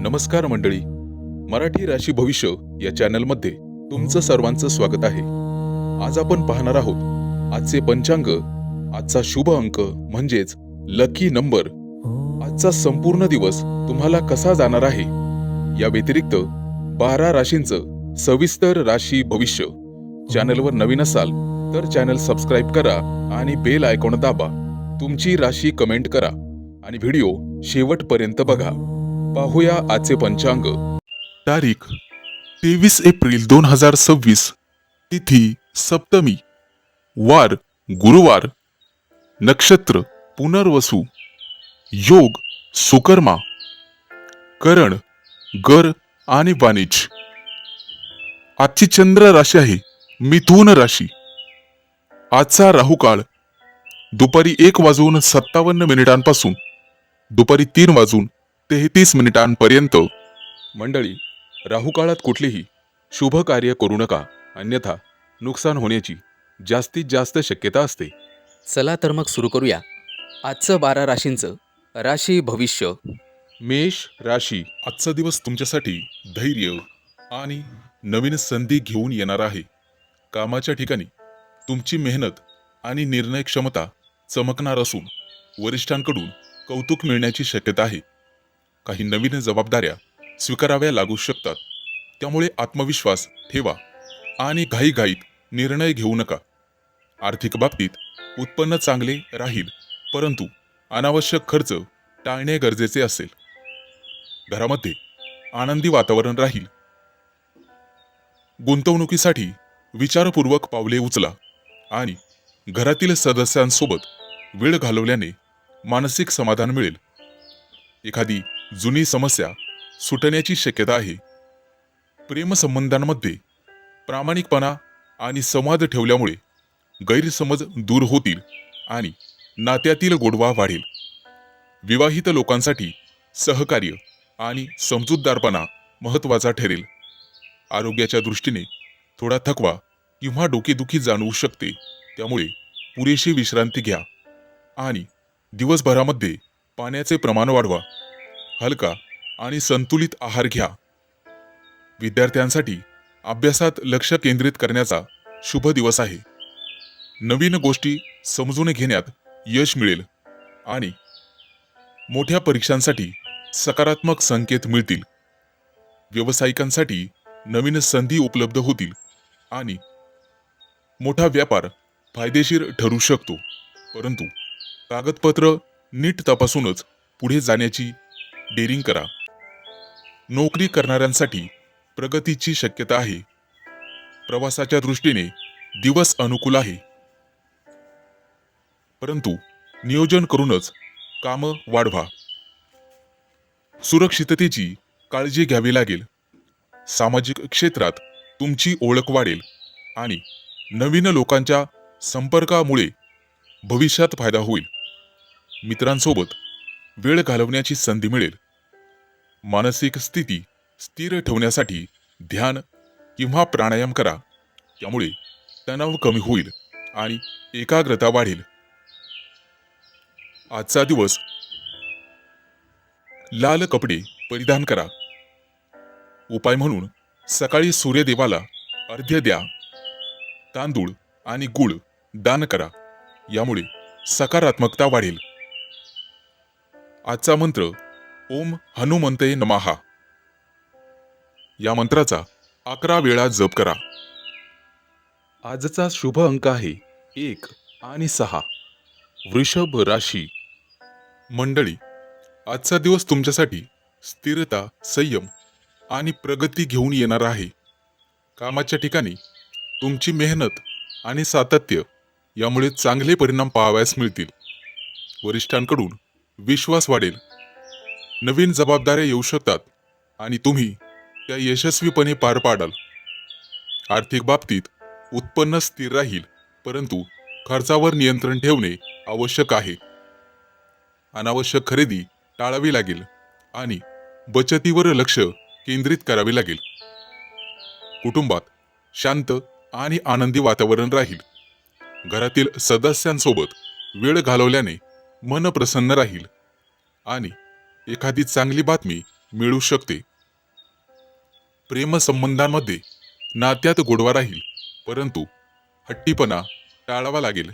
नमस्कार मंडळी, मराठी राशी भविष्य या चॅनलमध्ये तुमचं सर्वांचं स्वागत आहे. आज आपण पाहणार आहोत आजचे पंचांग, आजचा शुभ अंक म्हणजेच लकी नंबर, आजचा संपूर्ण दिवस तुम्हाला कसा जाणार आहे, या व्यतिरिक्त 12 राशींचं सविस्तर राशी भविष्य. चॅनलवर नवीन असाल तर चॅनल सबस्क्राईब करा आणि बेल आयकॉन दाबा. तुमची राशी कमेंट करा आणि व्हिडिओ शेवटपर्यंत बघा. पाहूया आजचे पंचांग. तारीख 23 एप्रिल 2026, तिथी सप्तमी, वार गुरुवार, नक्षत्र पुनर्वसु, योग सुकर्मा, करण गर आणि वाणिज्य. आजची चंद्र राशी आहे मिथुन राशी. आजचा राहू काळ दुपारी 1:57 दुपारी 3:33 मंडळी, राहू काळात कुठलीही शुभ कार्य करू नका, अन्यथा नुकसान होण्याची जास्तीत जास्त शक्यता असते. चला तर मग सुरू करूया आजचं 12 राशींचं राशी भविष्य. मेष राशी. आजचा दिवस तुमच्यासाठी धैर्य आणि नवीन संधी घेऊन येणार आहे. कामाच्या ठिकाणी तुमची मेहनत आणि निर्णय क्षमता चमकणार असून वरिष्ठांकडून कौतुक मिळण्याची शक्यता आहे. काही नवीन जबाबदाऱ्या स्वीकाराव्या लागू शकतात, त्यामुळे आत्मविश्वास ठेवा आणि घाईघाईत निर्णय घेऊ नका. आर्थिक बाबतीत उत्पन्न चांगले राहील, परंतु अनावश्यक खर्च टाळणे गरजेचे असेल. घरामध्ये आनंदी वातावरण राहील. गुंतवणुकीसाठी विचारपूर्वक पावले उचला आणि घरातील सदस्यांसोबत वेळ घालवल्याने मानसिक समाधान मिळेल. एखादी जुनी समस्या सुटण्याची शक्यता आहे. प्रेमसंबंधांमध्ये प्रामाणिकपणा आणि संवाद ठेवल्यामुळे गैरसमज दूर होतील आणि नात्यातील गोडवा वाढेल. विवाहित लोकांसाठी सहकार्य आणि समजूतदारपणा महत्त्वाचा ठरेल. आरोग्याच्या दृष्टीने थोडा थकवा किंवा डोकेदुखी जाणवू शकते, त्यामुळे पुरेशी विश्रांती घ्या आणि दिवसभरामध्ये पाण्याचे प्रमाण वाढवा. हलका आणि संतुलित आहार घ्या. विद्यार्थ्यांसाठी अभ्यासात लक्ष केंद्रित करण्याचा शुभ दिवस आहे. नवीन गोष्टी समजून घेण्यात यश मिळेल आणि मोठ्या परीक्षांसाठी सकारात्मक संकेत मिळतील. व्यावसायिकांसाठी नवीन संधी उपलब्ध होतील आणि मोठा व्यापार फायदेशीर ठरू शकतो, परंतु कागदपत्र नीट तपासूनच पुढे जाण्याची डेअरिंग करा. नोकरी करणाऱ्यांसाठी प्रगतीची शक्यता आहे. प्रवासाच्या दृष्टीने दिवस अनुकूल आहे, परंतु नियोजन करूनच कामं वाढवा. सुरक्षिततेची काळजी घ्यावी लागेल. सामाजिक क्षेत्रात तुमची ओळख वाढेल आणि नवीन लोकांच्या संपर्कामुळे भविष्यात फायदा होईल. मित्रांसोबत वेळ घालवण्याची संधी मिळेल. मानसिक स्थिती स्थिर ठेवण्यासाठी ध्यान किंवा प्राणायाम करा, त्यामुळे तणाव कमी होईल आणि एकाग्रता वाढेल. आजचा दिवस लाल कपडे परिधान करा. उपाय म्हणून सकाळी सूर्यदेवाला अर्घ्य द्या. तांदूळ आणि गूळ दान करा, यामुळे सकारात्मकता वाढेल. आजचा मंत्र ओम हनुमंते नमः. या मंत्राचा 11 वेळा जप करा. आजचा शुभ अंक आहे 1 आणि 6. वृषभ राशी. मंडळी, आजचा दिवस तुमच्यासाठी स्थिरता, संयम आणि प्रगती घेऊन येणार आहे. कामाच्या ठिकाणी तुमची मेहनत आणि सातत्य यामुळे चांगले परिणाम पाहावयास मिळतील. वरिष्ठांकडून विश्वास वाढेल. नवीन जबाबदाऱ्या येऊ शकतात आणि तुम्ही त्या यशस्वीपणे पार पाडाल. आर्थिक बाबतीत उत्पन्न स्थिर राहील, परंतु खर्चावर नियंत्रण ठेवणे आवश्यक आहे. अनावश्यक खरेदी टाळावी लागेल आणि बचतीवर लक्ष केंद्रित करावे लागेल. कुटुंबात शांत आणि आनंदी वातावरण राहील. घरातील सदस्यांसोबत वेळ घालवल्याने मन प्रसन्न राहील आणि एखादी चांगली बातमी मिळू शकते. प्रेमसंबंधांमध्ये नात्यात गोडवा राहील, परंतु हट्टीपणा टाळावा लागेल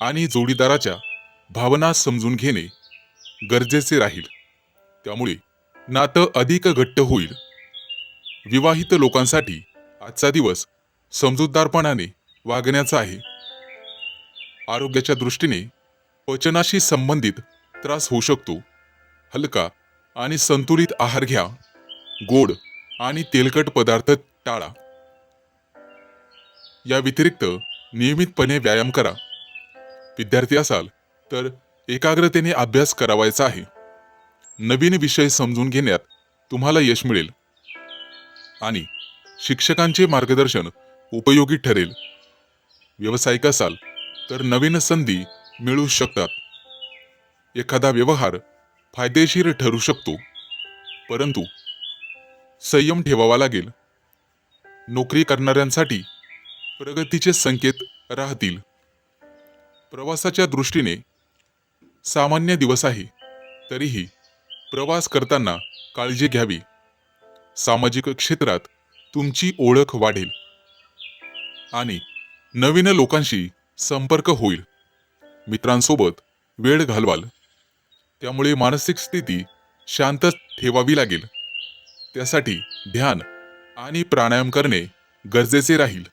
आणि जोडीदाराच्या भावना समजून घेणे गरजेचे राहील. त्यामुळे नातं अधिक घट्ट होईल. विवाहित लोकांसाठी आजचा दिवस समजूतदारपणाने वागण्याचा आहे. आरोग्याच्या दृष्टीने पचनाशी संबंधित त्रास होऊ शकतो. हलका आणि संतुलित आहार घ्या. गोड आणि तेलकट पदार्थ टाळा. या व्यतिरिक्त नियमितपणे व्यायाम करा. विद्यार्थी असाल तर एकाग्रतेने अभ्यास करावायचा आहे. नवीन विषय समजून घेण्यात तुम्हाला यश मिळेल आणि शिक्षकांचे मार्गदर्शन उपयोगी ठरेल. व्यावसायिक असाल तर नवीन संधी मिळू शकतात. एखादा व्यवहार फायदेशीर ठरू शकतो, परंतु संयम ठेवावा लागेल. नोकरी करणाऱ्यांसाठी प्रगतीचे संकेत राहतील. प्रवासाच्या दृष्टीने सामान्य दिवस आहे, तरीही प्रवास करताना काळजी घ्यावी. सामाजिक क्षेत्रात तुमची ओळख वाढेल आणि नवीन लोकांशी संपर्क होईल. मित्रांसोबत वेळ घालवाल, त्यामुळे मानसिक स्थिती शांत ठेवावी लागेल. त्यासाठी ध्यान आणि प्राणायाम करणे गरजेचे राहील.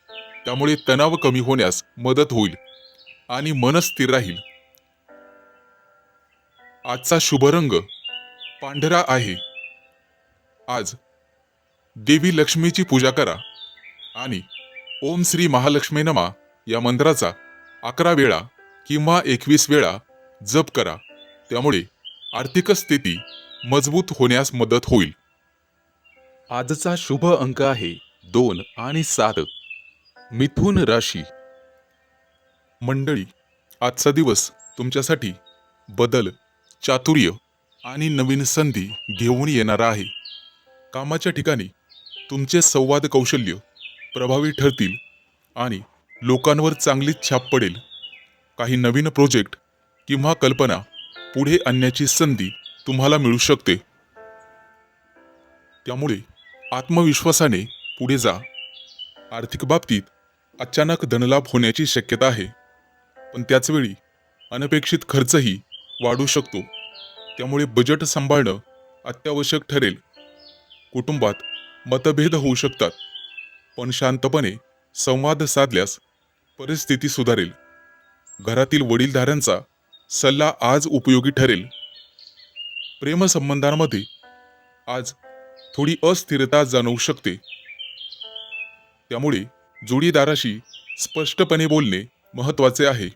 त्यामुळे तणाव कमी होण्यास मदत होईल आणि मन स्थिर राहील. आजचा शुभ रंग पांढरा आहे. आज देवी लक्ष्मीची पूजा करा आणि ओम श्री महालक्ष्मी नमा या मंत्राचा 11 वेळा किंवा 21 वेळा जप करा. त्यामुळे आर्थिक स्थिती मजबूत होण्यास मदत होईल. आजचा शुभ अंक आहे 2 आणि 7. मिथुन राशी. मंडळी, आजचा दिवस तुमच्यासाठी बदल, चातुर्य आणि नवीन संधी घेऊन येणारा आहे. कामाच्या ठिकाणी तुमचे संवाद कौशल्य प्रभावी ठरतील आणि लोकांवर चांगली छाप पडेल. काही नवीन प्रोजेक्ट किंवा कल्पना पुढे आणण्याची संधी तुम्हाला मिळू शकते. त्यामुळे आत्मविश्वासाने पुढे जा. आर्थिक बाबतीत अचानक धनलाभ होण्याची शक्यता आहे, पण त्याचवेळी अनपेक्षित खर्चही वाढू शकतो. त्यामुळे बजेट सांभाळणं अत्यावश्यक ठरेल. कुटुंबात मतभेद होऊ शकतात, पण शांतपणे संवाद साधल्यास परिस्थिती सुधारेल. घरातील वडीलधाऱ्यांचा सल्ला आज उपयोगी ठरेल. प्रेमसंबंधांमध्ये आज थोडी अस्थिरता जाणवू शकते. त्यामुळे जोडीदाराशी स्पष्टपणे बोलणे महत्त्वाचे आहे.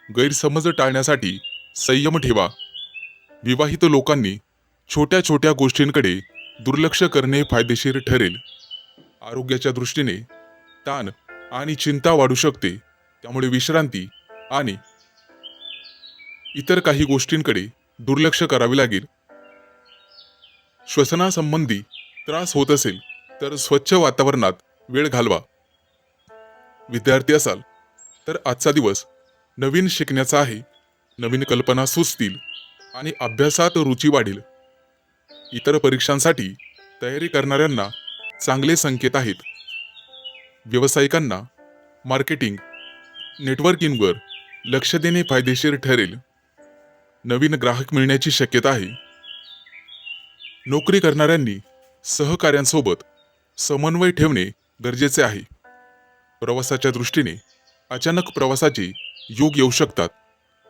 गैरसमज टाळण्यासाठी संयम ठेवा. विवाहित लोकांनी छोट्या छोट्या गोष्टींकडे दुर्लक्ष करणे फायदेशीर ठरेल. आरोग्याच्या दृष्टीने ताण आणि चिंता वाढू शकते. त्यामुळे विश्रांती आणि इतर काही गोष्टींकडे दुर्लक्ष करावे लागेल. श्वसनासंबंधी त्रास होत असेल तर स्वच्छ वातावरणात वेळ घालवा. विद्यार्थी असाल तर आजचा दिवस नवीन शिकण्याचा आहे. नवीन कल्पना सुचतील आणि अभ्यासात रुची वाढेल. इतर परीक्षांसाठी तयारी करणाऱ्यांना चांगले संकेत आहेत. व्यावसायिकांना मार्केटिंग, नेटवर्किंगवर लक्ष देणे फायदेशीर ठरेल. नवीन ग्राहक मिळण्याची शक्यता आहे. नोकरी करणाऱ्यांनी सहकाऱ्यांसोबत समन्वय ठेवणे गरजेचे आहे. प्रवासाच्या दृष्टीने अचानक प्रवासाचे योग येऊ शकतात,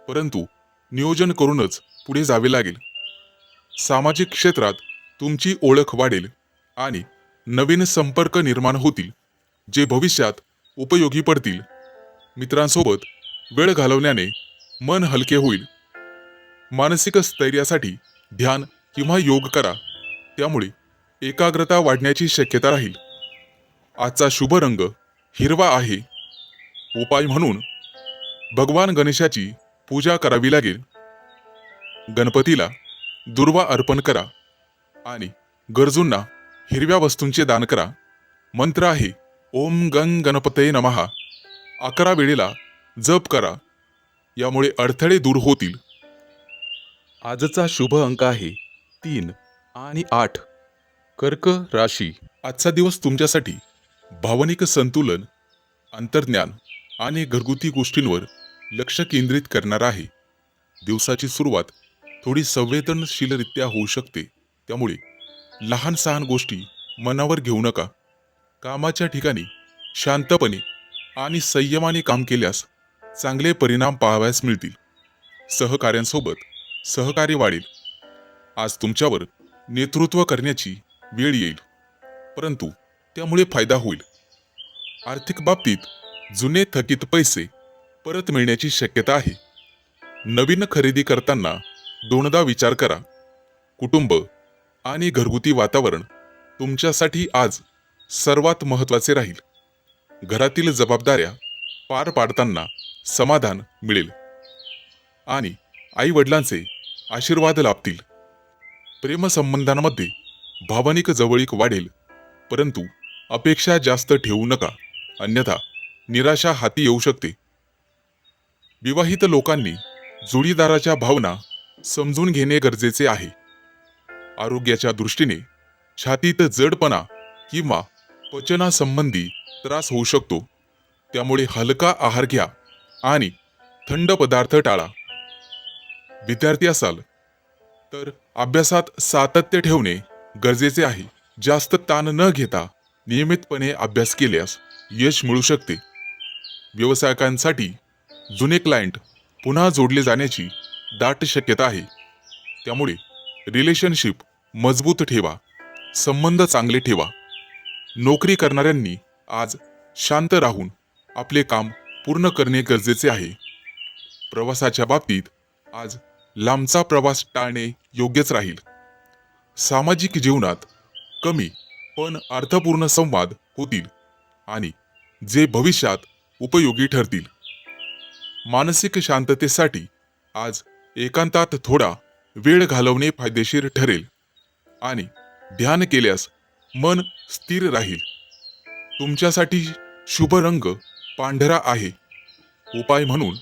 परंतु नियोजन करूनच पुढे जावे लागेल. सामाजिक क्षेत्रात तुमची ओळख वाढेल आणि नवीन संपर्क निर्माण होतील, जे भविष्यात उपयोगी पडतील. मित्रांसोबत वेळ घालवण्याने मन हलके होईल. मानसिक स्थैर्यासाठी ध्यान किंवा योग करा. त्यामुळे एकाग्रता वाढण्याची शक्यता राहील. आजचा शुभ रंग हिरवा आहे. उपाय म्हणून भगवान गणेशाची पूजा करावी लागेल. गणपतीला दुर्वा अर्पण करा आणि गरजूंना हिरव्या वस्तूंचे दान करा. मंत्र आहे ओम गंग गणपतये नमः. 11 वेळेला जप करा. यामुळे अडथळे दूर होतील आजचा शुभ अंक आहे 3 आणि 8. कर्क राशी. आजचा दिवस तुमच्यासाठी भावनिक संतुलन, अंतर्ज्ञान आणि घरगुती गोष्टींवर लक्ष केंद्रित करणार आहे. दिवसाची सुरुवात थोडी संवेदनशीलरित्या होऊ शकते, त्यामुळे लहान सहान गोष्टी मनावर घेऊ नका. कामाच्या ठिकाणी शांतपणे आणि संयमाने काम केल्यास चांगले परिणाम पाहावयास मिळतील. सहकाऱ्यांसोबत सहकार्य वाढेल. आज तुमच्यावर नेतृत्व करण्याची वेळ येईल, परंतु त्यामुळे फायदा होईल. आर्थिक बाबतीत जुने थकीत पैसे परत मिळण्याची शक्यता आहे. नवीन खरेदी करताना दोनदा विचार करा. कुटुंब आणि घरगुती वातावरण तुमच्यासाठी आज सर्वात महत्त्वाचे राहील. घरातील जबाबदाऱ्या पार पाडताना समाधान मिळेल आणि आई वडिलांचे आशीर्वाद लाभतील. प्रेमसंबंधांमध्ये भावनिक जवळीक वाढेल, परंतु अपेक्षा जास्त ठेवू नका, अन्यथा निराशा हाती येऊ शकते. विवाहित लोकांनी जोडीदाराच्या भावना समजून घेणे गरजेचे आहे. आरोग्याच्या दृष्टीने छातीत जडपणा किंवा पचनासंबंधी त्रास होऊ शकतो, त्यामुळे हलका आहार घ्या आणि थंड पदार्थ टाळा. विद्यार्थी असाल तर अभ्यासात सातत्य ठेवणे गरजेचे आहे. जास्त ताण न घेता नियमितपणे अभ्यास केल्यास यश मिळू शकते. व्यावसायिकांसाठी जुने क्लायंट पुन्हा जोडले जाण्याची दाट शक्यता आहे, त्यामुळे रिलेशनशिप मजबूत ठेवा, संबंध चांगले ठेवा. नोकरी करणाऱ्यांनी आज शांत राहून आपले काम पूर्ण करणे गरजेचे आहे. प्रवासाच्या बाबतीत आज लांबचा प्रवास टाळणे योग्यच राहील. सामाजिक जीवनात कमी पण अर्थपूर्ण संवाद होतील आणि जे भविष्यात उपयोगी ठरतील. मानसिक शांततेसाठी आज एकांतात थोडा वेळ घालवणे फायदेशीर ठरेल आणि ध्यान केल्यास मन स्थिर राहील. तुमच्यासाठी शुभ रंग पांढरा आहे. उपाय म्हणून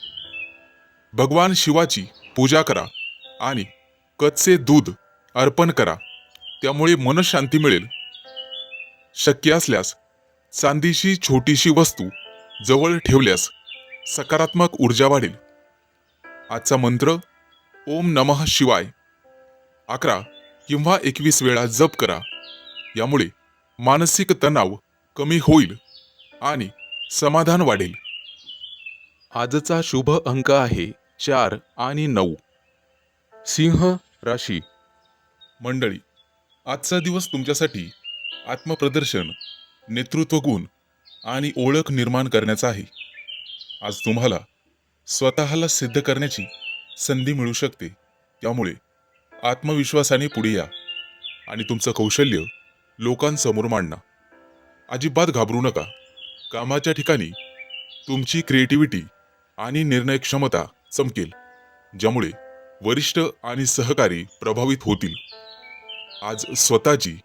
भगवान शिवाची पूजा करा आणि कच्चे दूध अर्पण करा, त्यामुळे मनशांती मिळेल. शक्य असल्यास चांदीची छोटीशी वस्तू जवळ ठेवल्यास सकारात्मक ऊर्जा वाढेल. आजचा मंत्र ओम नमः शिवाय 11 किंवा 21 वेळा जप करा. यामुळे मानसिक तणाव कमी होईल आणि समाधान वाढेल. आजचा शुभ अंक आहे 4 आणि 9. सिंह राशी. मंडळी, आजचा दिवस तुमच्यासाठी आत्मप्रदर्शन, नेतृत्व गुण आणि ओळख निर्माण करण्याचा आहे. आज तुम्हाला स्वतःला सिद्ध करण्याची संधी मिळू शकते, त्यामुळे आत्मविश्वासाने पुढे या आणि तुमचं कौशल्य लोकांसमोर मांडा. अजिबात घाबरू नका. कामाच्या ठिकाणी तुमची क्रिएटिव्हिटी आणि निर्णय क्षमता चमकेल, ज्यामुळे वरिष्ठ आणि सहकारी प्रभावित होतील. आज स्वतःची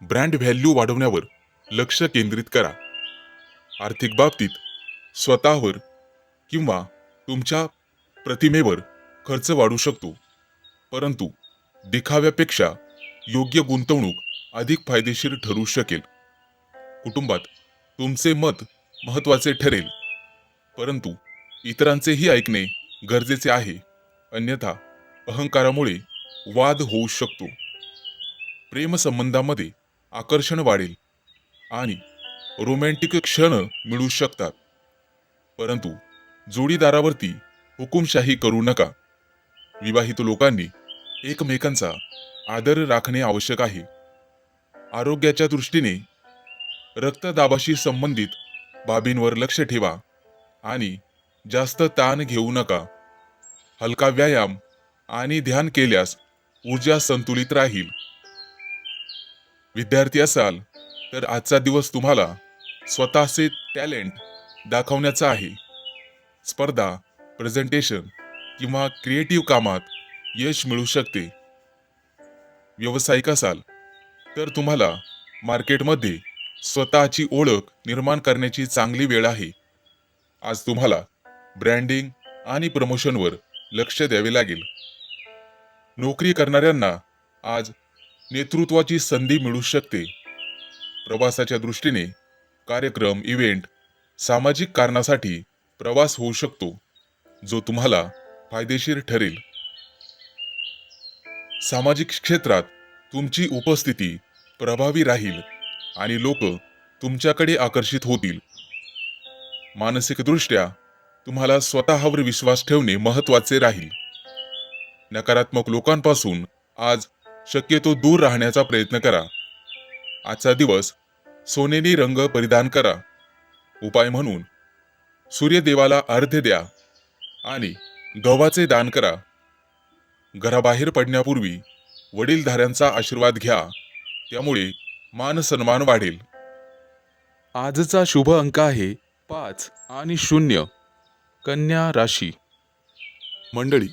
ब्रँड व्हॅल्यू वाढवण्यावर लक्ष केंद्रित करा. आर्थिक बाबतीत स्वतःवर किंवा तुमच्या प्रतिमेवर खर्च वाढू शकतो, परंतु दिखाव्यापेक्षा योग्य गुंतवणूक अधिक फायदेशीर ठरू शकेल. कुटुंबात तुमचे मत महत्त्वाचे ठरेल, परंतु इतरांचेही ऐकणे गरजेचे आहे, अन्यथा अहंकारामुळे वाद होऊ शकतो. प्रेमसंबंधामध्ये आकर्षण वाढेल आणि रोमॅन्टिक क्षण मिळू शकतात, परंतु जोडीदारावरती हुकुमशाही करू नका. विवाहित लोकांनी एकमेकांचा आदर राखणे आवश्यक आहे. आरोग्याच्या दृष्टीने रक्तदाबाशी संबंधित बाबींवर लक्ष ठेवा आणि जास्त ताण घेऊ नका. हलका व्यायाम आणि ध्यान केल्यास ऊर्जा संतुलित राहील. विद्यार्थी असाल तर आजचा दिवस तुम्हाला स्वतःचे टॅलेंट दाखवण्याचा आहे. स्पर्धा, प्रेझेंटेशन किंवा क्रिएटिव्ह कामात यश मिळू शकते. व्यावसायिक असाल तर तुम्हाला मार्केटमध्ये स्वतःची ओळख निर्माण करण्याची चांगली वेळ आहे. आज तुम्हाला ब्रँडिंग आणि प्रमोशनवर लक्ष द्यावे लागेल. नोकरी करणाऱ्यांना आज नेतृत्वाची संधी मिळू शकते. प्रवासाच्या दृष्टीने कार्यक्रम, इव्हेंट, सामाजिक कारणासाठी प्रवास होऊ शकतो, जो तुम्हाला फायदेशीर ठरेल. सामाजिक क्षेत्रात तुमची उपस्थिती प्रभावी राहील आणि लोक तुमच्याकडे आकर्षित होतील. मानसिकदृष्ट्या तुम्हाला स्वतःवर विश्वास ठेवणे महत्त्वाचे राहील. नकारात्मक लोकांपासून आज शक्यतो दूर राहण्याचा प्रयत्न करा. आजचा दिवस सोनेरी रंग परिधान करा. उपाय म्हणून सूर्यदेवाला अर्घ्य द्या आणि गव्हाचे दान करा. घराबाहेर पडण्यापूर्वी वडीलधाऱ्यांचा आशीर्वाद घ्या, त्यामुळे मान सन्मान वाढेल. आजचा शुभ अंक आहे 5 आणि 0. कन्या राशी. मंडळी,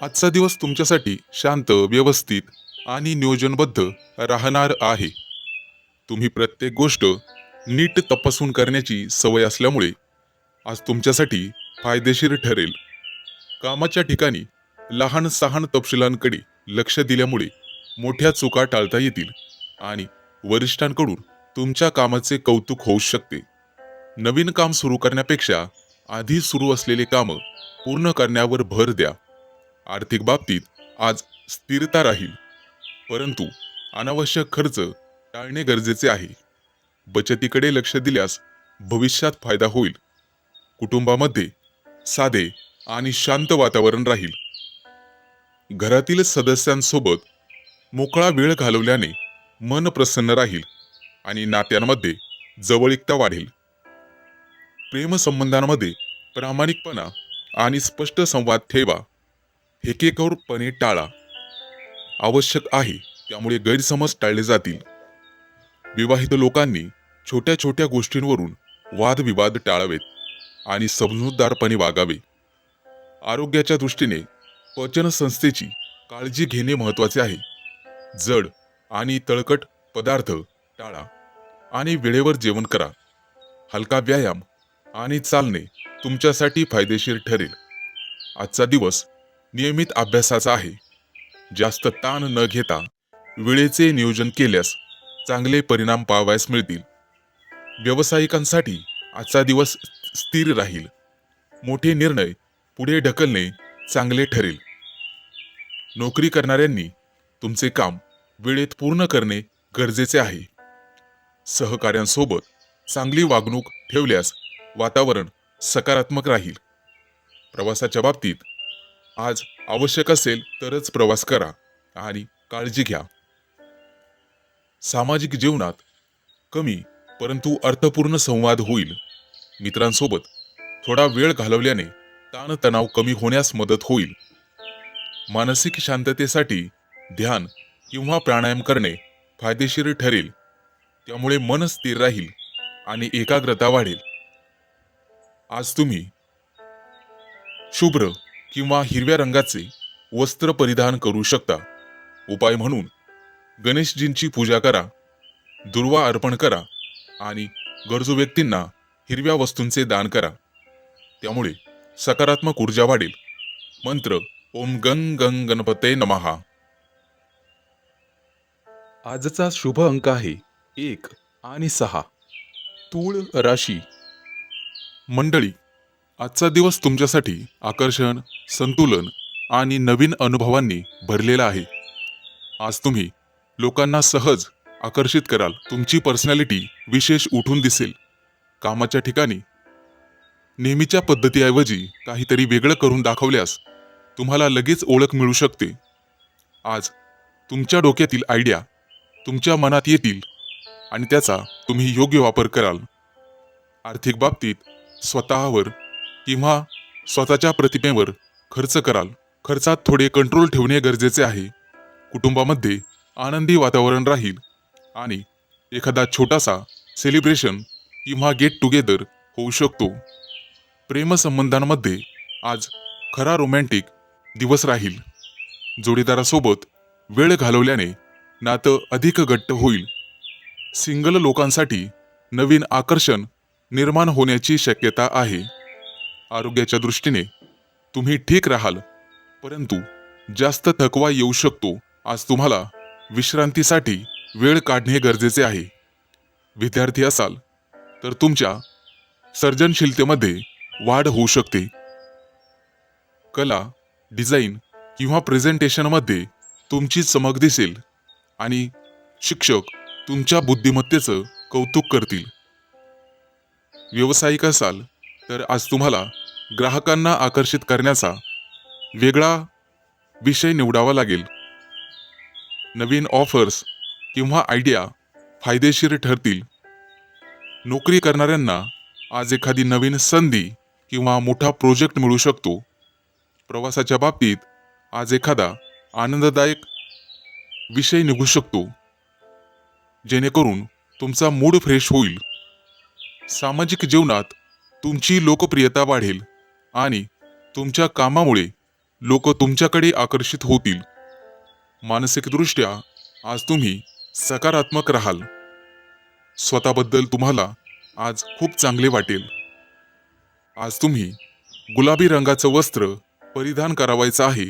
आजचा दिवस तुमच्यासाठी शांत, व्यवस्थित आणि नियोजनबद्ध राहणार आहे. तुम्ही प्रत्येक गोष्ट नीट तपासून करण्याची सवय असल्यामुळे आज तुमच्यासाठी फायदेशीर ठरेल. कामाच्या ठिकाणी लहान सहान तपशिलांकडे लक्ष दिल्यामुळे मोठ्या चुका टाळता येतील आणि वरिष्ठांकडून तुमच्या कामाचे कौतुक होऊ शकते. नवीन काम सुरू करण्यापेक्षा आधी सुरू असलेले कामं पूर्ण करण्यावर भर द्या. आर्थिक बाबतीत आज स्थिरता राहील, परंतु अनावश्यक खर्च टाळणे गरजेचे आहे. बचतीकडे लक्ष दिल्यास भविष्यात फायदा होईल. कुटुंबामध्ये साधे आणि शांत वातावरण राहील. घरातील सदस्यांसोबत मोकळा वेळ घालवल्याने मन प्रसन्न राहील आणि नात्यांमध्ये जवळीकता वाढेल. प्रेमसंबंधांमध्ये प्रामाणिकपणा आणि स्पष्ट संवाद ठेवा. हेकेखोरपणे टाळा. आवश्यक आहे त्यामुळे गैरसमज टाळले जातील. विवाहित लोकांनी छोट्या छोट्या गोष्टींवरून वादविवाद टाळावेत आणि समजूतदारपणे वागावे. आरोग्याच्या दृष्टीने पचन संस्थेची काळजी घेणे महत्त्वाचे आहे. जड आणि तळकट पदार्थ टाळा आणि वेळेवर जेवण करा. हलका व्यायाम आणि चालणे तुमच्यासाठी फायदेशीर ठरेल. आजचा दिवस नियमित अभ्यासाचा आहे. जास्त ताण न घेता वेळेचे नियोजन केल्यास चांगले परिणाम पाहावयास मिळतील. व्यावसायिकांसाठी आजचा दिवस स्थिर राहील. मोठे निर्णय पुढे ढकलणे चांगले ठरेल. नोकरी करणाऱ्यांनी तुमचे काम वेळेत पूर्ण करणे गरजेचे आहे. सहकाऱ्यांसोबत चांगली वागणूक ठेवल्यास वातावरण सकारात्मक राहील. प्रवासाच्या बाबतीत आज आवश्यक असेल तरच प्रवास करा आणि काळजी घ्या. सामाजिक जीवनात कमी परंतु अर्थपूर्ण संवाद होईल. मित्रांसोबत थोडा वेळ घालवल्याने ताणतणाव कमी होण्यास मदत होईल. मानसिक शांततेसाठी ध्यान किंवा प्राणायाम करणे फायदेशीर ठरेल, त्यामुळे मन स्थिर राहील आणि एकाग्रता वाढेल. आज तुम्ही शुभ्र किंवा हिरव्या रंगाचे वस्त्र परिधान करू शकता. उपाय म्हणून गणेशजींची पूजा करा, दुर्वा अर्पण करा आणि गरजू व्यक्तींना हिरव्या वस्तूंचे दान करा. त्यामुळे सकारात्मक ऊर्जा वाढेल. मंत्र ओम गंग गंग गणपते नमः. आजचा शुभ अंक आहे 1 आणि 6. तूळ राशी. मंडळी, आजचा दिवस तुमच्यासाठी आकर्षण, संतुलन आणि नवीन अनुभवांनी भरलेला आहे. आज तुम्ही लोकांना सहज आकर्षित कराल. तुमची पर्सनॅलिटी विशेष उठून दिसेल. कामाच्या ठिकाणी नेहमीच्या पद्धतीऐवजी काहीतरी वेगळं करून दाखवल्यास तुम्हाला लगेच ओळख मिळू शकते. आज तुमच्या डोक्यातील आयडिया तुमच्या मनात येतील आणि त्याचा तुम्ही योग्य वापर कराल. आर्थिक बाबतीत स्वतःवर किंवा स्वतःच्या प्रतिमेवर खर्च कराल. खर्चात थोडे कंट्रोल ठेवणे गरजेचे आहे. कुटुंबामध्ये आनंदी वातावरण राहील आणि एखादा छोटासा सेलिब्रेशन किंवा गेट टुगेदर होऊ शकतो. प्रेमसंबंधांमध्ये आज खरा रोमॅन्टिक दिवस राहील. जोडीदारासोबत वेळ घालवल्याने नातं अधिक घट्ट होईल. सिंगल लोकांसाठी नवीन आकर्षण निर्माण होण्याची शक्यता आहे. आरोग्याच्या दृष्टीने तुम्ही ठीक राहाल, परंतु जास्त थकवा येऊ शकतो. आज तुम्हाला विश्रांतीसाठी वेळ काढणे गरजेचे आहे. विद्यार्थी असाल तर तुमच्या सर्जनशीलतेमध्ये वाढ होऊ शकते. कला, डिझाईन किंवा प्रेझेंटेशनमध्ये तुमची चमक दिसेल आणि शिक्षक तुमच्या बुद्धिमत्तेचं कौतुक करतील. व्यावसायिक असाल तर आज तुम्हाला ग्राहकांना आकर्षित करण्याचा वेगळा विषय निवडावा लागेल. नवीन ऑफर्स किंवा आयडिया फायदेशीर ठरतील. नोकरी करणाऱ्यांना आज एखादी नवीन संधी किंवा मोठा प्रोजेक्ट मिळू शकतो. प्रवासाच्या बाबतीत आज एखादा आनंददायक विषय निघू शकतो, जेणेकरून तुमचा मूड फ्रेश होईल. सामाजिक जीवनात तुमची लोकप्रियता वाढेल आणि तुमच्या कामामुळे लोक तुमच्याकडे आकर्षित होतील. मानसिकदृष्ट्या आज तुम्ही सकारात्मक राहाल. स्वतःबद्दल तुम्हाला आज खूप चांगले वाटेल. आज तुम्ही गुलाबी रंगाचं वस्त्र परिधान करावायचं आहे,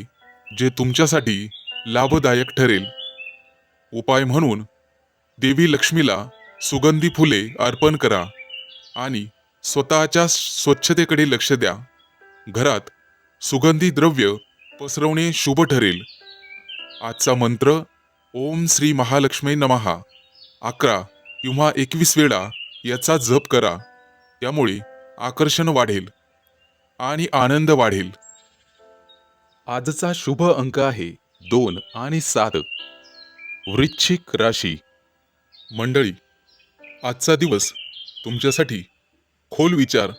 जे तुमच्यासाठी लाभदायक ठरेल. उपाय म्हणून देवी लक्ष्मीला सुगंधी फुले अर्पण करा आणि स्वतःच्या स्वच्छतेकडे लक्ष द्या. घरात सुगंधी द्रव्य पसरवणे शुभ ठरेल. आजचा मंत्र ओम श्री महालक्ष्मी नमः 11 किंवा 21 वेळा याचा जप करा. त्यामुळे आकर्षण वाढेल आणि आनंद वाढेल. आजचा शुभ अंक आहे 2 आणि 7. वृश्चिक राशी. मंडळी, आजचा दिवस तुमच्यासाठी खोल विचार,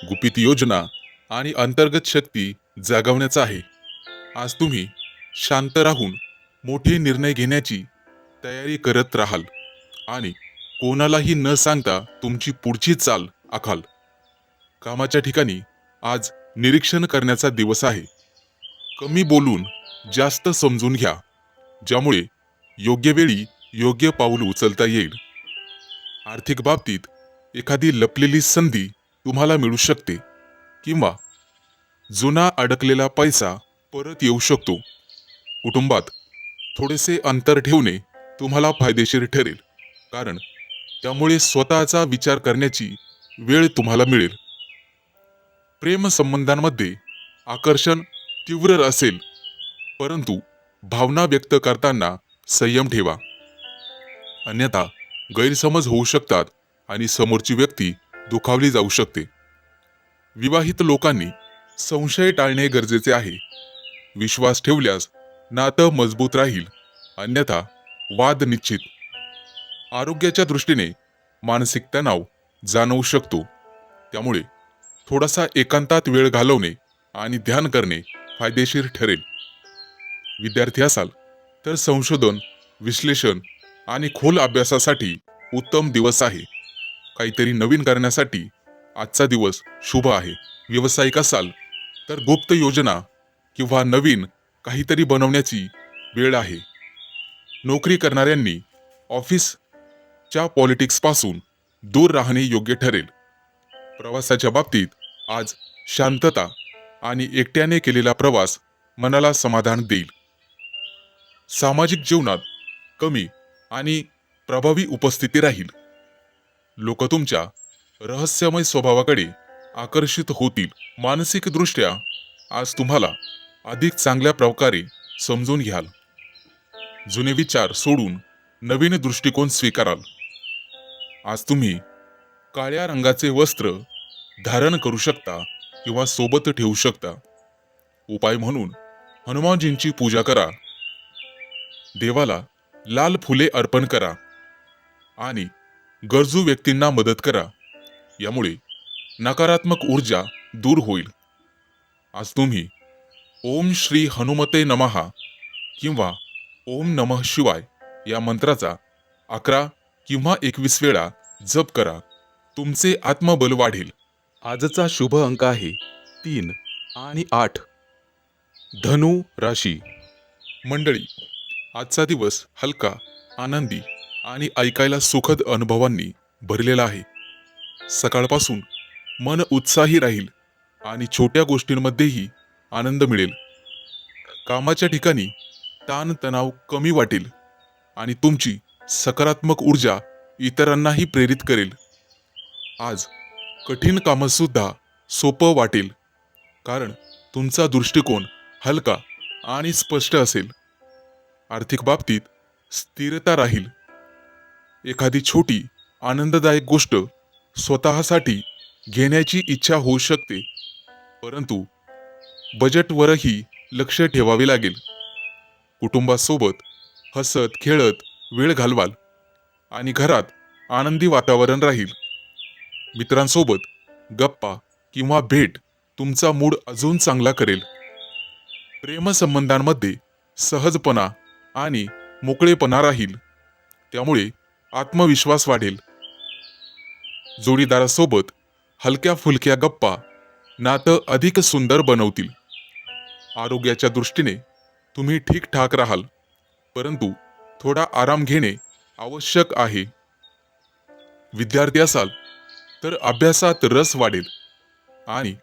गुपित योजना आणि अंतर्गत शक्ती जागवण्याचा आहे. आज तुम्ही शांत राहून मोठे निर्णय घेण्याची तयारी करत राहाल आणि कोणालाही न सांगता तुमची पुढची चाल आखाल. कामाच्या ठिकाणी आज निरीक्षण करण्याचा दिवस आहे. कमी बोलून जास्त समजून घ्या, ज्यामुळे योग्य वेळी योग्य पाऊल उचलता येईल. आर्थिक बाबतीत एखादी लपलेली संधी तुम्हाला मिळू शकते किंवा जुना अडकलेला पैसा परत येऊ शकतो. कुटुंबात थोडेसे अंतर ठेवणे तुम्हाला फायदेशीर ठरेल, कारण त्यामुळे स्वतःचा विचार करण्याची वेळ तुम्हाला मिळेल. प्रेम संबंधांमध्ये आकर्षण तीव्र असेल, परंतु भावना व्यक्त करताना संयम ठेवा, अन्यथा गैरसमज होऊ शकतात आणि समोरची व्यक्ती दुखावली जाऊ शकते. विवाहित लोकांनी संशय टाळणे गरजेचे आहे. विश्वास ठेवल्यास नातं मजबूत राहील, अन्यथा वाद निश्चित. आरोग्याच्या दृष्टीने मानसिक तणाव जाणवू शकतो, त्यामुळे थोडासा एकांतात वेळ घालवणे आणि ध्यान करणे फायदेशीर ठरेल. विद्यार्थी असाल तर संशोधन, विश्लेषण आणि खोल अभ्यासासाठी उत्तम दिवस आहे. काहीतरी नवीन करण्यासाठी आजचा दिवस शुभ आहे. व्यावसायिक असाल तर गुप्त योजना किंवा नवीन काहीतरी बनवण्याची वेळ आहे. नोकरी करणाऱ्यांनी ऑफिसच्या पॉलिटिक्सपासून दूर राहणे योग्य ठरेल. प्रवासाच्या बाबतीत आज शांतता आणि एकट्याने केलेला प्रवास मनाला समाधान देईल. सामाजिक जीवनात कमी आणि प्रभावी उपस्थिती राहील. लोक तुमच्या रहस्यमय स्वभावाकडे आकर्षित होतील. मानसिकदृष्ट्या आज तुम्हाला अधिक चांगल्या प्रकारे समजून घ्याल. जुने विचार सोडून नवीन दृष्टिकोन स्वीकाराल. आज तुम्ही काळ्या रंगाचे वस्त्र धारण करू शकता किंवा सोबत ठेवू शकता. उपाय म्हणून हनुमानजींची पूजा करा, देवाला लाल फुले अर्पण करा आणि गरजू व्यक्तींना मदत करा. यामुळे नकारात्मक ऊर्जा दूर होईल. आज तुम्ही ओम श्री हनुमते नमः किंवा ओम नमः शिवाय या मंत्राचा 11 किंवा 21 वेळा जप करा. तुमचे आत्मबल वाढेल. आजचा शुभ अंक आहे 3 आणि 8. धनु राशी. मंडळी, आजचा दिवस हलका, आनंदी आणि ऐकायला सुखद अनुभवांनी भरलेला आहे. सकाळपासून मन उत्साही राहील आणि छोट्या गोष्टींमध्येही आनंद मिळेल. कामाच्या ठिकाणी ताणतणाव कमी वाटेल आणि तुमची सकारात्मक ऊर्जा इतरांनाही प्रेरित करेल. आज कठीण कामसुद्धा सोपं वाटेल, कारण तुमचा दृष्टिकोन हलका आणि स्पष्ट असेल. आर्थिक बाबतीत स्थिरता राहील. एखादी छोटी आनंददायक गोष्ट स्वतःसाठी घेण्याची इच्छा होऊ शकते, परंतु बजेटवरही लक्ष ठेवावे लागेल. कुटुंबासोबत हसत खेळत वेळ घालवाल आणि घरात आनंदी वातावरण राहील. मित्रांसोबत गप्पा किंवा भेट तुमचा मूड अजून चांगला करेल. प्रेमसंबंधांमध्ये सहजपणा आणि मोकळेपणा राहील, त्यामुळे आत्मविश्वास वाढेल. जोडीदारासोबत हलक्या फुलक्या गप्पा नातं अधिक सुंदर बनवतील. आरोग्याच्या दृष्टीने तुम्ही ठीकठाक राहाल, परंतु थोडा आराम घेणे आवश्यक आहे. विद्यार्थी असाल तर अभ्यासात रस वाढेल आणि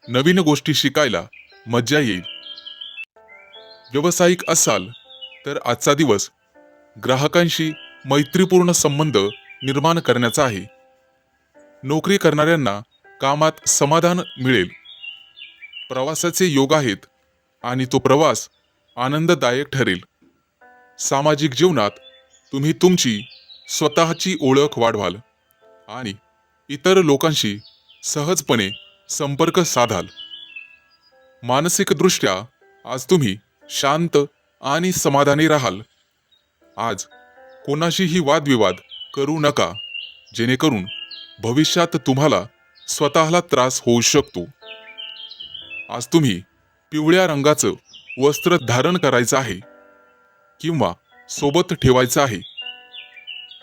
नवीन गोष्टी शिकायला मज्जा येईल. व्यावसायिक असाल तर आजचा दिवस ग्राहकांशी मैत्रीपूर्ण संबंध निर्माण करण्याचा आहे. नोकरी करणाऱ्यांना कामात समाधान मिळेल. प्रवासाचे योग आहेत आणि तो प्रवास आनंददायक ठरेल. सामाजिक जीवनात तुम्ही तुमची स्वतःची ओळख वाढवाल आणि इतर लोकांशी सहजपणे संपर्क साधाल. मानसिकदृष्ट्या आज तुम्ही शांत आणि समाधानी राहाल. आज कोणाशीही वादविवाद करू नका, जेणेकरून भविष्यात तुम्हाला स्वतःला त्रास होऊ शकतो. आज तुम्ही पिवळ्या रंगाचं वस्त्र धारण करायचं आहे किंवा सोबत ठेवायचं आहे.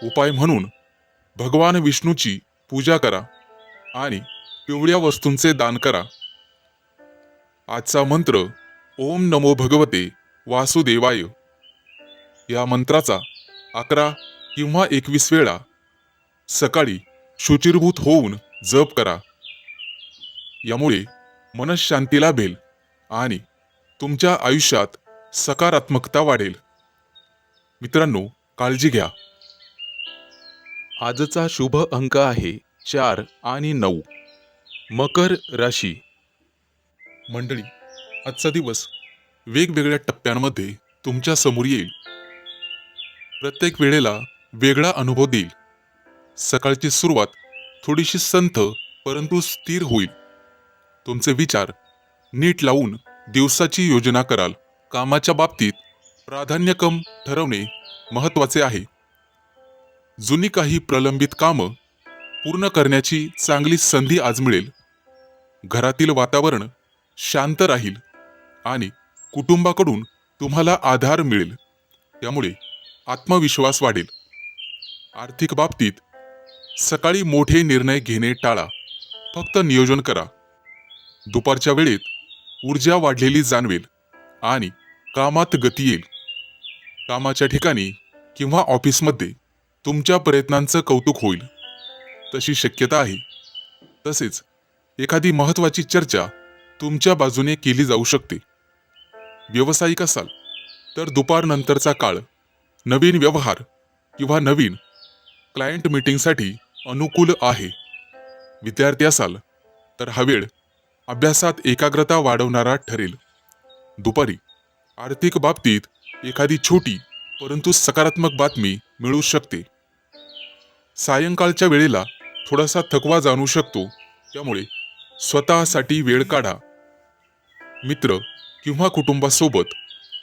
उपाय म्हणून भगवान विष्णूची पूजा करा आणि पिवळ्या वस्तूंचे दान करा. आजचा मंत्र ओम नमो भगवते वासुदेवाय. या मंत्राचा 11 किंवा 21 वेळा सकाळी शुचिर्भूत होऊन जप करा. यामुळे मनःशांती लाभेल आणि तुमच्या आयुष्यात सकारात्मकता वाढेल. मित्रांनो, काळजी घ्या. आजचा शुभ अंक आहे 4 आणि 9. मकर राशी. मंडळी, आजचा दिवस वेगवेगळ्या टप्प्यांमध्ये तुमच्या समोर येईल. प्रत्येक वेळेला वेगळा अनुभव देईल. सकाळची सुरुवात थोडीशी संथ परंतु स्थिर होईल. तुमचे विचार नीट लावून दिवसाची योजना कराल. कामाच्या बाबतीत प्राधान्यक्रम ठरवणे महत्त्वाचे आहे. जुनी काही प्रलंबित कामं पूर्ण करण्याची चांगली संधी आज मिळेल. घरातील वातावरण शांत राहील आणि कुटुंबाकडून तुम्हाला आधार मिळेल, त्यामुळे आत्मविश्वास वाढेल. आर्थिक बाबतीत सकाळी मोठे निर्णय घेणे टाळा, फक्त नियोजन करा. दुपारच्या वेळेत ऊर्जा वाढलेली जाणवेल आणि कामात गती येईल. कामाच्या ठिकाणी किंवा ऑफिसमध्ये तुमच्या प्रयत्नांचं कौतुक होईल, तशी शक्यता आहे. तसेच एखादी महत्त्वाची चर्चा तुमच्या बाजूने केली जाऊ शकते. व्यावसायिक असाल तर दुपारनंतरचा काळ नवीन व्यवहार किंवा नवीन क्लायंट मीटिंगसाठी अनुकूल आहे. विद्यार्थी असाल तर हा वेळ अभ्यासात एकाग्रता वाढवणारा ठरेल. दुपारी आर्थिक बाबतीत एखादी छोटी परंतु सकारात्मक बातमी मिळू शकते. सायंकाळच्या वेळेला थोडासा थकवा जाणवू शकतो, त्यामुळे स्वतःसाठी वेळ काढा. मित्र किंवा कुटुंबासोबत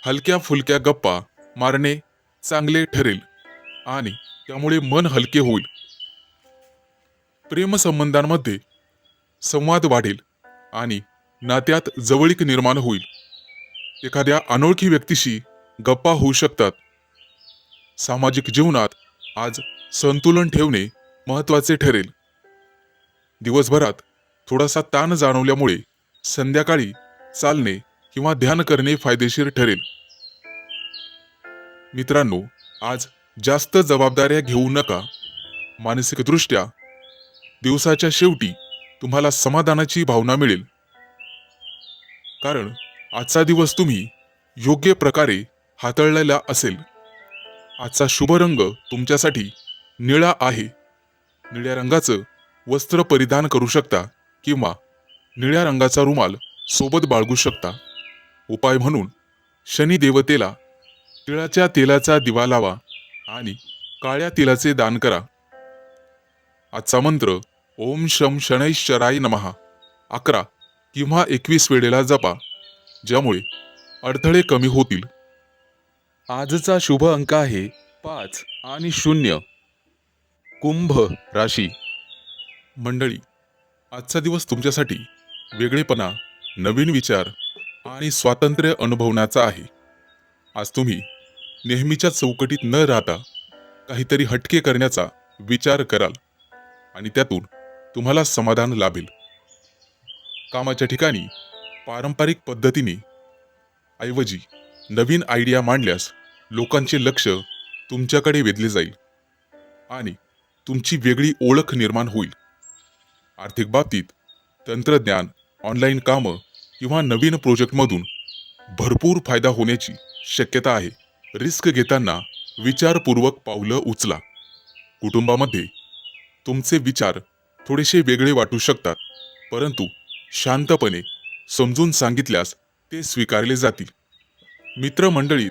हलक्या फुलक्या गप्पा मारणे चांगले ठरेल आणि त्यामुळे मन हलके होईल. प्रेमसंबंधांमध्ये संवाद वाढेल आणि नात्यात जवळीक निर्माण होईल. एखाद्या अनोळखी व्यक्तीशी गप्पा होऊ शकतात. सामाजिक जीवनात आज संतुलन ठेवणे महत्त्वाचे ठरेल. दिवसभरात थोडासा ताण जाणवल्यामुळे संध्याकाळी चालणे किंवा ध्यान करणे फायदेशीर ठरेल. मित्रांनो, आज जास्त जबाबदाऱ्या घेऊ नका. मानसिकदृष्ट्या दिवसाच्या शेवटी तुम्हाला समाधानाची भावना मिळेल, कारण आजचा दिवस तुम्ही योग्य प्रकारे हाताळलेला असेल. आजचा शुभ रंग तुमच्यासाठी निळा आहे. निळ्या रंगाचं वस्त्र परिधान करू शकता किंवा निळ्या रंगाचा रुमाल सोबत बाळगू शकता. उपाय म्हणून शनी देवतेला तिळाच्या तेलाचा दिवा लावा आणि काळ्या तिळाचे दान करा. आजचा मंत्र ओम शम शनैश्चराय नमः 11 किंवा 21 वेळेला जपा, ज्यामुळे अडथळे कमी होतील. आजचा शुभ अंक आहे 5 आणि 0. कुंभ राशी. मंडळी, आजचा दिवस तुमच्यासाठी वेगळेपणा, नवीन विचार आणि स्वातंत्र्य अनुभवण्याचा आहे. आज तुम्ही नेहमीच्या चौकटीत न राहता काहीतरी हटके करण्याचा विचार कराल आणि त्यातून तुम्हाला समाधान लाभेल. कामाच्या ठिकाणी पारंपरिक पद्धतीने ऐवजी नवीन आयडिया मांडल्यास लोकांचे लक्ष तुमच्याकडे वेधले जाईल आणि तुमची वेगळी ओळख निर्माण होईल. आर्थिक बाबतीत तंत्रज्ञान, ऑनलाईन कामं किंवा नवीन प्रोजेक्टमधून भरपूर फायदा होण्याची शक्यता आहे. रिस्क घेताना विचारपूर्वक पावलं उचला. कुटुंबामध्ये तुमचे विचार थोडेसे वेगळे वाटू शकतात, परंतु शांतपणे समजून सांगितल्यास ते स्वीकारले जातील. मित्रमंडळीत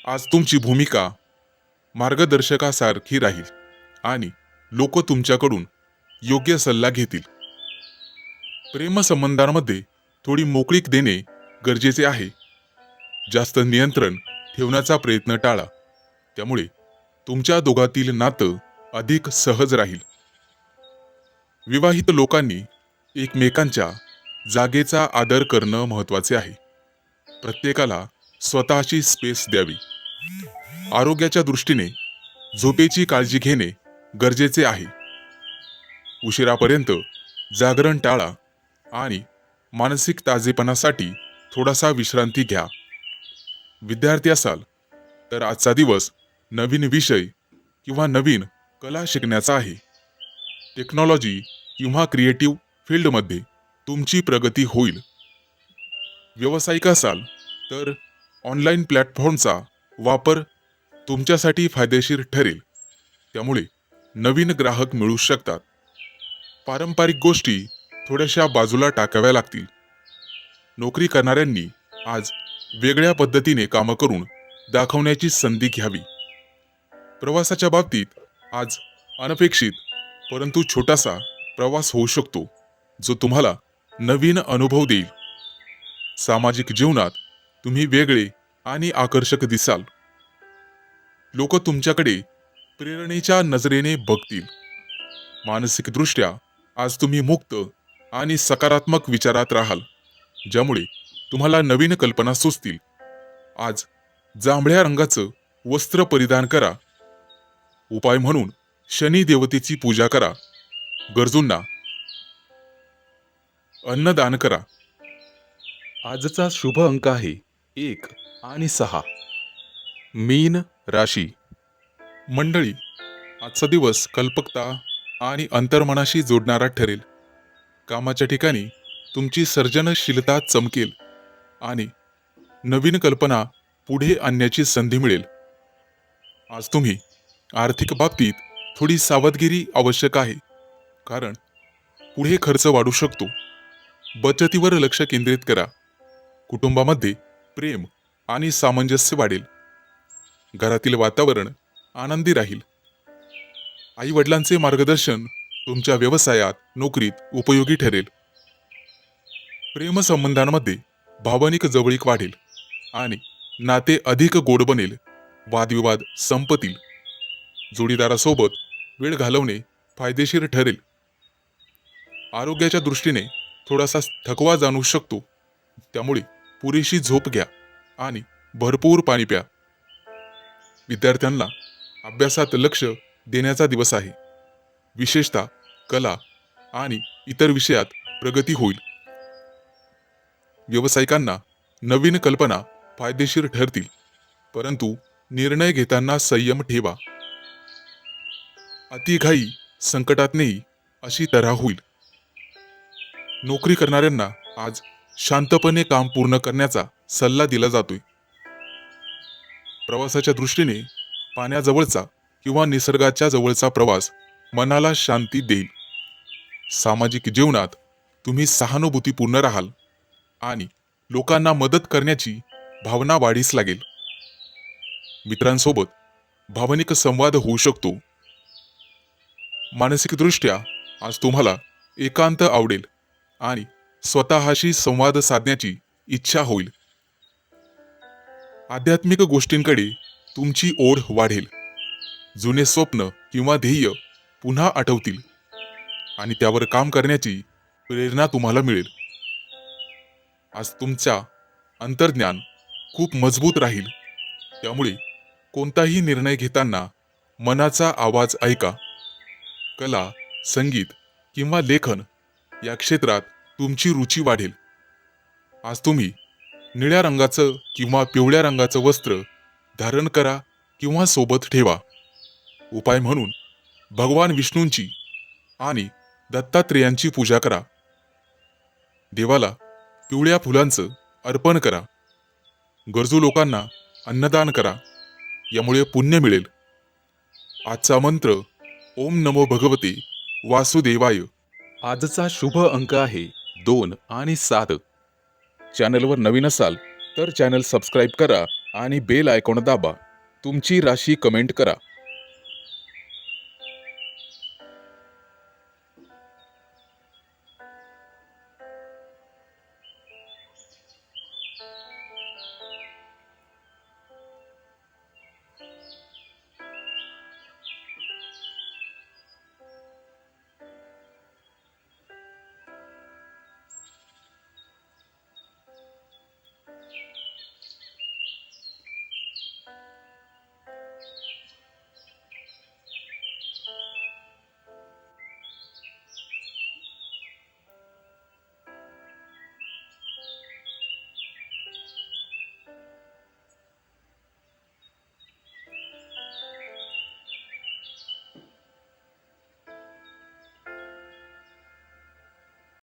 आज तुमची भूमिका मार्गदर्शकासारखी राहील आणि लोक तुमच्याकडून योग्य सल्ला घेतील. प्रेमसंबंधांमध्ये थोडी मोकळीक देणे गरजेचे आहे. जास्त नियंत्रण ठेवण्याचा प्रयत्न टाळा, त्यामुळे तुमच्या दोघातील नातं अधिक सहज राहील. विवाहित लोकांनी एकमेकांच्या जागेचा आदर करणं महत्त्वाचे आहे. प्रत्येकाला स्वतःची स्पेस द्यावी. आरोग्याच्या दृष्टीने झोपेची काळजी घेणे गरजेचे आहे. उशिरापर्यंत जागरण टाळा आणि मानसिक ताजेपणासाठी थोडासा विश्रांती घ्या. विद्यार्थी असाल तर आजचा दिवस नवीन विषय किंवा नवीन कला शिकण्याचा आहे. टेक्नॉलॉजी किंवा क्रिएटिव्ह फील्डमध्ये तुमची प्रगती होईल. व्यावसायिक असाल तर ऑनलाईन प्लॅटफॉर्मचा वापर तुमच्यासाठी फायदेशीर ठरेल, त्यामुळे नवीन ग्राहक मिळू शकतात. पारंपरिक गोष्टी थोड्याशा बाजूला टाकाव्या लागतील. नोकरी करणाऱ्यांनी आज वेगळ्या पद्धतीने कामं करून दाखवण्याची संधी घ्यावी. प्रवासाच्या बाबतीत आज अनपेक्षित परंतु छोटासा प्रवास होऊ शकतो, जो तुम्हाला नवीन अनुभव देईल. सामाजिक जीवनात तुम्ही वेगळे आणि आकर्षक दिसाल. लोक तुमच्याकडे प्रेरणेच्या नजरेने बघतील. मानसिकदृष्ट्या आज तुम्ही मुक्त आणि सकारात्मक विचारात राहाल, ज्यामुळे तुम्हाला नवीन कल्पना सुचतील. आज जांभळ्या रंगाचं वस्त्र परिधान करा. उपाय म्हणून शनी देवतेची पूजा करा. गरजूंना अन्नदान करा. आजचा शुभ अंक आहे 1 आणि 6. मीन राशी. मंडळी, आजचा दिवस कल्पकता आणि अंतर्मनाशी जोडणारा ठरेल. कामाच्या ठिकाणी तुमची सर्जनशीलता चमकेल आणि नवीन कल्पना पुढे आणण्याची संधी मिळेल. आज तुम्ही आर्थिक बाबतीत थोडी सावधगिरी आवश्यक आहे, कारण पुढे खर्च वाढू शकतो. बचतीवर लक्ष केंद्रित करा. कुटुंबामध्ये प्रेम आणि सामंजस्य वाढेल. घरातील वातावरण आनंदी राहील. आई वडिलांचे मार्गदर्शन तुमच्या व्यवसायात, नोकरीत उपयोगी ठरेल. प्रेमसंबंधांमध्ये भावनिक जवळीक वाढेल आणि नाते अधिक गोड बनेल. वादविवाद संपतील. जोडीदारासोबत वेळ घालवणे फायदेशीर ठरेल. आरोग्याच्या दृष्टीने थोडासा थकवा जाणवू शकतो, त्यामुळे पुरेशी झोप घ्या आणि भरपूर पाणी प्या. विद्यार्थ्यांना अभ्यासात लक्ष देण्याचा दिवस आहे. विशेषतः कला आणि इतर विषयात प्रगती होईल. व्यावसायिकांना नवीन कल्पना फायदेशीर ठरतील, परंतु निर्णय घेताना संयम ठेवा. अतिघाई संकटात नेई अशी तऱ्हा होईल. नोकरी करणाऱ्यांना आज शांतपणे काम पूर्ण करण्याचा सल्ला दिला जातोय. प्रवासाच्या दृष्टीने पाण्याजवळचा किंवा निसर्गाच्या जवळचा प्रवास मनाला शांती देईल. सामाजिक जीवनात तुम्ही सहानुभूतीपूर्ण राहाल आणि लोकांना मदत करण्याची भावना वाढीस लागेल. मित्रांसोबत भावनिक संवाद होऊ शकतो. मानसिकदृष्ट्या आज तुम्हाला एकांत आवडेल आणि स्वतःशी संवाद साधण्याची इच्छा होईल. आध्यात्मिक गोष्टींकडे तुमची ओढ वाढेल. जुने स्वप्न किंवा ध्येय पुन्हा आठवतील आणि त्यावर काम करण्याची प्रेरणा तुम्हाला मिळेल. आज तुमचा अंतर्ज्ञान खूप मजबूत राहील. त्यामुळे कोणताही निर्णय घेताना मनाचा आवाज ऐका. कला, संगीत किंवा लेखन या क्षेत्रात तुमची रुची वाढेल. आज तुम्ही निळ्या रंगाचं किंवा पिवळ्या रंगाचं वस्त्र धारण करा किंवा सोबत ठेवा. उपाय म्हणून भगवान विष्णूंची आणि दत्तात्रेयांची पूजा करा. देवाला पिवळ्या फुलांचं अर्पण करा. गरजू लोकांना अन्नदान करा. यामुळे पुण्य मिळेल. आजचा मंत्र ओम नमो भगवते वासुदेवाय. आजचा शुभ अंक आहे 2 आणि 7. चॅनलवर नवीन असाल तर चॅनल सबस्क्राईब करा आणि बेल आयकॉन दाबा. तुमची राशी कमेंट करा.